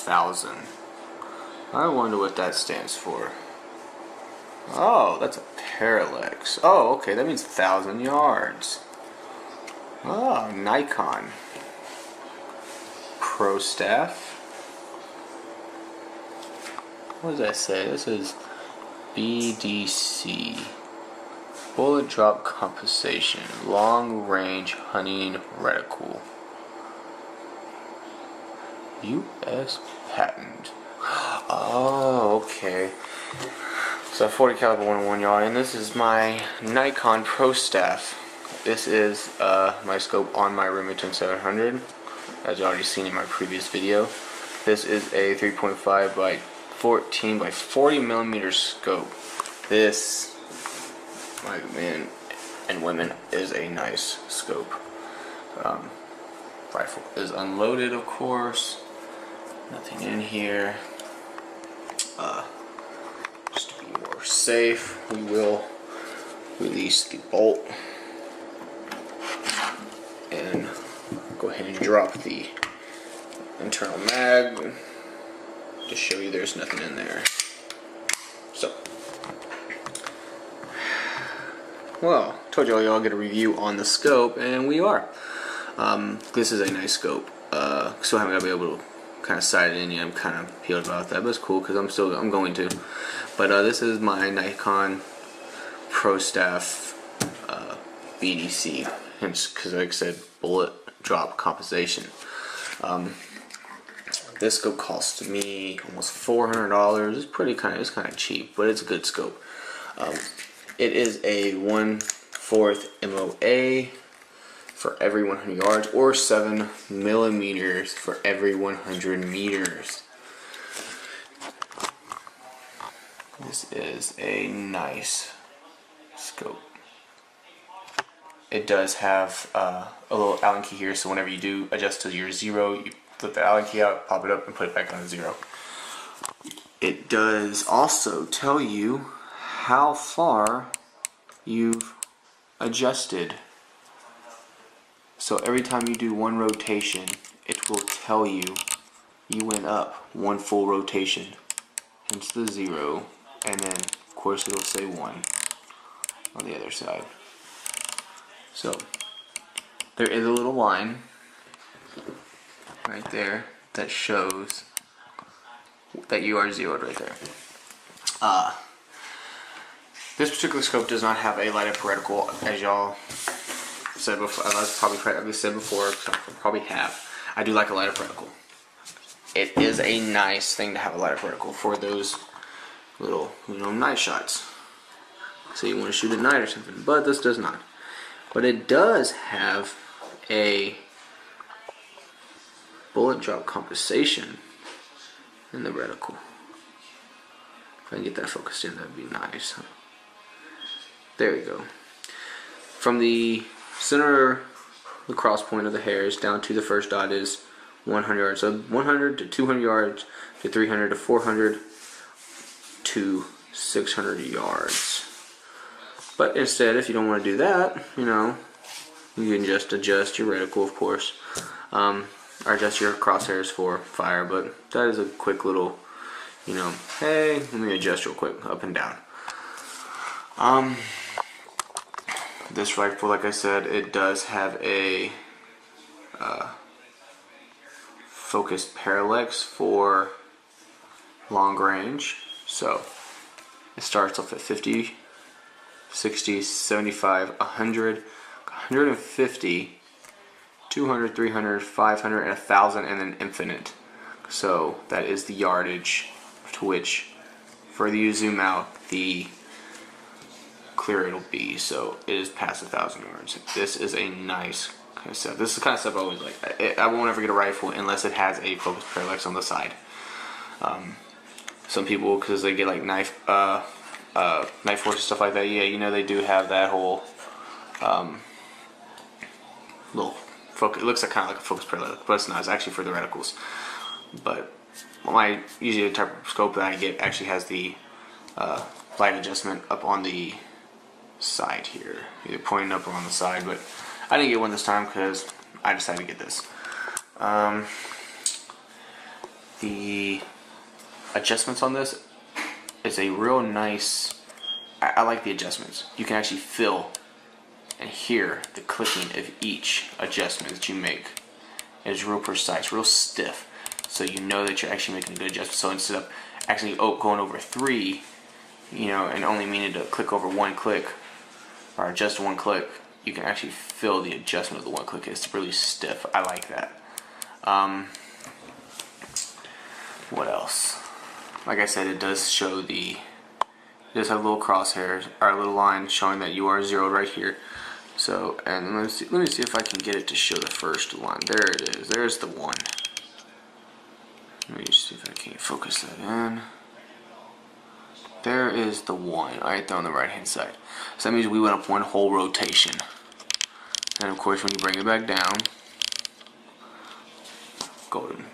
1,000. I wonder what that stands for. Oh, that's a parallax. Oh, okay, that means 1,000 yards. Oh, Nikon. Prostaff. What does that say? This is BDC. Bullet drop compensation. Long range hunting reticle. U.S. patent. Oh, okay. So 40 caliber 101 yard, and this is my Nikon Prostaff. This is my scope on my Remington 700, as you already seen in my previous video. This is a 3.5 by 14 by 40 millimeter scope. This, my men and women, is a nice scope. Rifle is unloaded, of course. Nothing in here. Just to be more safe, we will release the bolt and go ahead and drop the internal mag to show you there's nothing in there. So, well, told y'all get a review on the scope, and we are. This is a nice scope. Still haven't got to be able to kind of sight it in yet. I'm kind of peeled about that, but it's cool because I'm going to. But this is my Nikon Prostaff BDC, hence because, like I said, bullet drop compensation. This scope cost me almost $400. It's kind of cheap, but it's a good scope. It is a 1/4 MOA for every 100 yards, or 7 millimeters for every 100 meters. This is a nice scope. It does have a little Allen key here, so whenever you do adjust to your 0, you flip the Allen key out, pop it up, and put it back on 0. It does also tell you how far you've adjusted. So every time you do one rotation, it will tell you you went up one full rotation, hence the 0, and then of course it'll say 1 on the other side. So there is a little line right there that shows that you are zeroed right there. This particular scope does not have a light up reticle, as y'all said before. I've said before, so I probably have. I do like a light up reticle. It is a nice thing to have a light up reticle for those little, night shots. So you want to shoot at night or something, but this does not. But it does have a bullet drop compensation in the reticle. If I can get that focused in, that'd be nice. There we go. From the center, the cross point of the hairs down to the first dot is 100 yards. So 100 to 200 yards to 300 to 400 to 600 yards. But instead, if you don't want to do that, you can just adjust your reticle, of course, or adjust your crosshairs for fire. But that is a quick little, hey, let me adjust real quick, up and down. This rifle, like I said, it does have a focused parallax for long range. So it starts off at 50, 60, 75, 100, 150, 200, 300, 500, and 1,000, and then infinite. So that is the yardage to which, further you zoom out, the clearer it'll be. So it is past 1,000 yards. This is a nice kind of stuff. This is the kind of stuff I always like. I won't ever get a rifle unless it has a focused parallax on the side. Some people, because they get like knife force and stuff like that, yeah, they do have that whole little focus. It looks like kind of like a focused parallax, but it's not. It's actually for the reticles. But usually the type of scope that I get actually has the light adjustment up on the side here, either pointing up or on the side. But I didn't get one this time because I decided to get this. the adjustments on this is a real nice. I like the adjustments. You can actually feel and hear the clicking of each adjustment that you make. It is real precise, real stiff, so you know that you're actually making a good adjustment. So instead of actually going over 3, and only meaning to click over 1 click or adjust 1 click, you can actually feel the adjustment of the 1 click. It's really stiff. I like that. What else? Like I said, it does show it does have little crosshairs, or a little line showing that you are zeroed right here. So, and let me see if I can get it to show the first line. There it is. There's the 1. Let me see if I can focus that in. There is the 1 right there on the right hand side. So that means we went up 1 whole rotation. And of course, when you bring it back down, golden.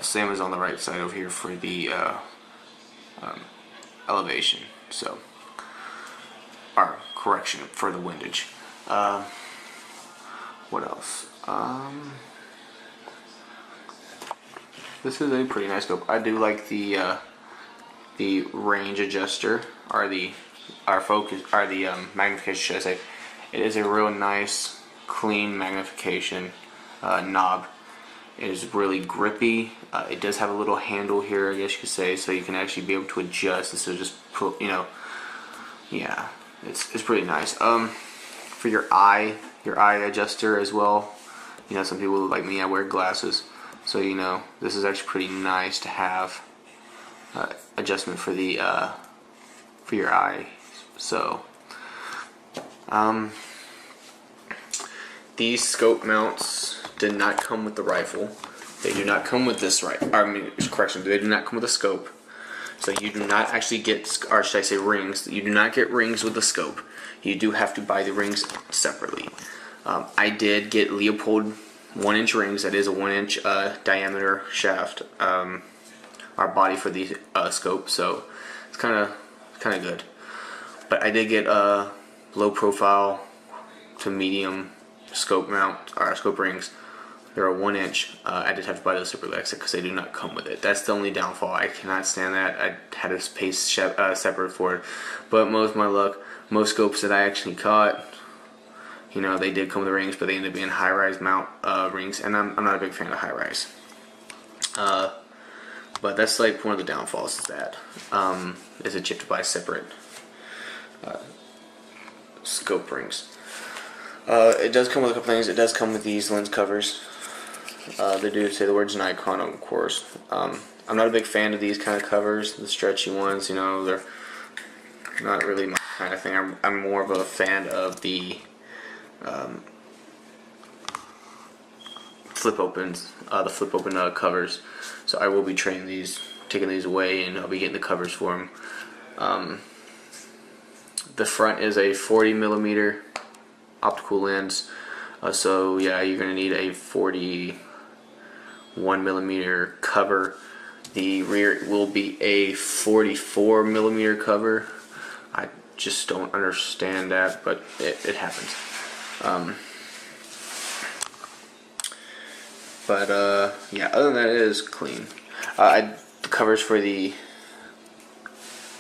Same as on the right side over here for the elevation. So, or correction for the windage. What else? This is a pretty nice scope. I do like the range adjuster, or the magnification, should I say. It is a real nice, clean magnification knob. It is really grippy. It does have a little handle here, I guess you could say, so you can actually be able to adjust instead of just put, yeah, it's pretty nice. For your eye adjuster as well. Some people like me, I wear glasses, so this is actually pretty nice to have adjustment for the for your eye. So these scope mounts did not come with the rifle. They do not come with this correction, they do not come with a scope. So you do not actually get, or should I say rings, you do not get rings with the scope. You do have to buy the rings separately. I did get Leopold 1-inch rings. That is a 1-inch diameter shaft, our body for the scope, so it's kind of good. But I did get low profile to medium scope mount, or scope rings. They're a 1-inch. I did have to buy those separately because they do not come with it. That's the only downfall. I cannot stand that. I had to pay separate for it. But most scopes that I actually caught, they did come with the rings, but they ended up being high-rise mount rings, and I'm not a big fan of high-rise. But that's like one of the downfalls is that is that you have to buy separate scope rings. It does come with a couple things. It does come with these lens covers. They do say the words Nikon, of course. I'm not a big fan of these kind of covers, the stretchy ones. They're not really my kind of thing. I'm more of a fan of the flip open covers. So I will be taking these away, and I'll be getting the covers for them. The front is a 40mm optical lens, so yeah, you're going to need a 41mm cover. The rear will be a 44mm cover. I just don't understand that, but it happens. Yeah, other than that, it is clean. The covers for the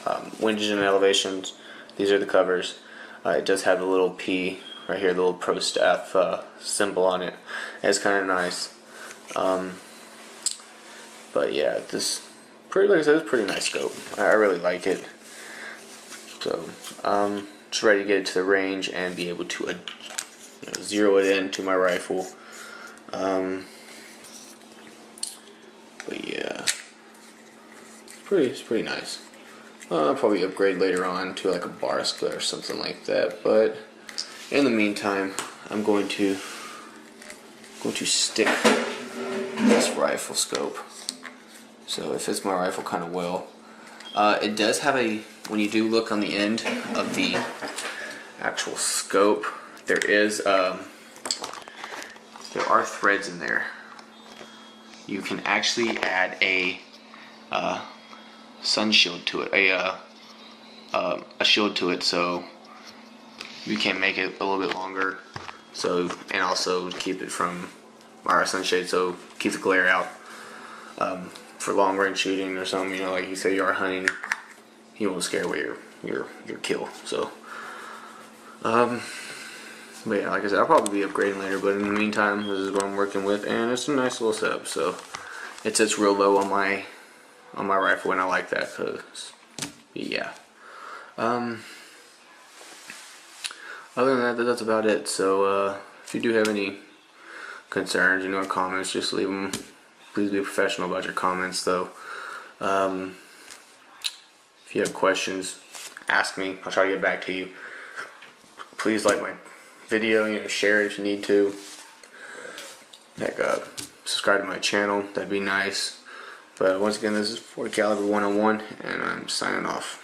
windages and elevations, these are the covers. It does have a little P right here, the little Prostaff symbol on it. It's kind of nice. But yeah, this like I said, it's a pretty nice scope. I really like it. So just ready to get it to the range and be able to zero it into my rifle. But yeah, it's pretty nice. I'll probably upgrade later on to like a bar split or something like that. But in the meantime, I'm going to stick this rifle scope. So it fits my rifle kind of well. It does have when you do look on the end of the actual scope, there are threads in there. You can actually add a sun shield to it, a shield to it, so you can make it a little bit longer. So, and also keep it from our sunshade, so keep the glare out. for long range shooting or something. You know, like you say you are hunting, he won't scare away your kill. So, but yeah, like I said, I'll probably be upgrading later. But in the meantime, this is what I'm working with, and it's a nice little setup. So it sits real low on my rifle, and I like that because yeah. Other than that, that's about it. So if you do have any concerns, or comments, just leave them. Please be professional about your comments, though. If you have questions, ask me. I'll try to get back to you. Please like my video, share it if you need to. Heck, subscribe to my channel. That'd be nice. But once again, this is 40 Caliber 101, and I'm signing off.